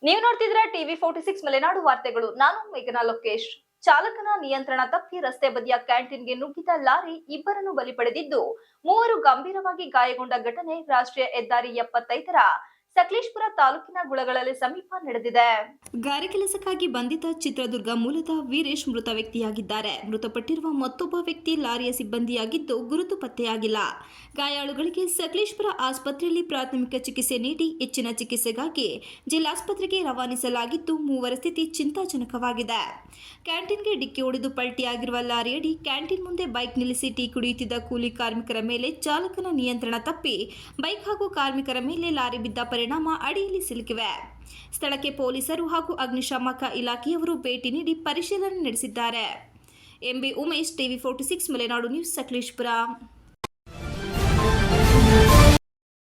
ನೀವು ನೋಡ್ತಿದ್ರ ಟಿವಿ 46 ಮಲೆನಾಡು ವಾರ್ತೆಗಳು. ನಾನು ಮೇಘನಾ ಲೋಕೇಶ್. ಚಾಲಕನ ನಿಯಂತ್ರಣ ತಪ್ಪಿ ರಸ್ತೆ ಬದಿಯ ಕ್ಯಾಂಟೀನ್ಗೆ ನುಗ್ಗಿದ ಲಾರಿ ಇಬ್ಬರನ್ನು ಬಲಿ ಪಡೆದಿದ್ದು, ಮೂವರು ಗಂಭೀರವಾಗಿ ಗಾಯಗೊಂಡ ಘಟನೆ ರಾಷ್ಟ್ರೀಯ ಹೆದ್ದಾರಿ 75ರ ಸಕಲೇಶಪುರ ತಾಲೂಕಿನ ಗುಳಗಳಲ್ಲಿ ಸಮೀಪ ನಡೆದಿದೆ. ಗಾರೆ ಕೆಲಸಕ್ಕಾಗಿ ಬಂದಿದ್ದ ಚಿತ್ರದುರ್ಗ ಮೂಲದ ವೀರೇಶ್ ಮೃತ ವ್ಯಕ್ತಿಯಾಗಿದ್ದಾರೆ. ಮೃತಪಟ್ಟಿರುವ ಮತ್ತೊಬ್ಬ ವ್ಯಕ್ತಿ ಲಾರಿಯ ಸಿಬ್ಬಂದಿಯಾಗಿದ್ದು ಗುರುತು ಪತ್ತೆಯಾಗಿಲ್ಲ. ಗಾಯಾಳುಗಳಿಗೆ ಸಕಲೇಶಪುರ ಆಸ್ಪತ್ರೆಯಲ್ಲಿ ಪ್ರಾಥಮಿಕ ಚಿಕಿತ್ಸೆ ನೀಡಿ ಹೆಚ್ಚಿನ ಚಿಕಿತ್ಸೆಗಾಗಿ ಜಿಲ್ಲಾಸ್ಪತ್ರೆಗೆ ರವಾನಿಸಲಾಗಿದ್ದು, ಮೂವರ ಸ್ಥಿತಿ ಚಿಂತಾಜನಕವಾಗಿದೆ. ಕ್ಯಾಂಟೀನ್ಗೆ ಡಿಕ್ಕಿ ಹೊಡೆದು ಪಲ್ಟಿಯಾಗಿರುವ ಲಾರಿಯಡಿ ಕ್ಯಾಂಟೀನ್ ಮುಂದೆ ಬೈಕ್ ನಿಲ್ಲಿಸಿ ಟೀ ಕುಡಿಯುತ್ತಿದ್ದ ಕೂಲಿ ಕಾರ್ಮಿಕರ ಮೇಲೆ ಚಾಲಕನ ನಿಯಂತ್ರಣ ತಪ್ಪಿ ಬೈಕ್ ಹಾಗೂ ಕಾರ್ಮಿಕರ ಮೇಲೆ ಲಾರಿ ಬಿದ್ದ ಪರಿಣಾಮ ಅಡಿಯಲ್ಲಿ ಸಿಲುಕಿವೆ. ಸ್ಥಳಕ್ಕೆ ಪೊಲೀಸರು ಹಾಗೂ ಅಗ್ನಿಶಾಮಕ ಇಲಾಖೆಯವರು ಭೇಟಿ ನೀಡಿ ಪರಿಶೀಲನೆ ನಡೆಸಿದ್ದಾರೆ. MB Umesh, TV 46 Malenadu news, Sakleshpur.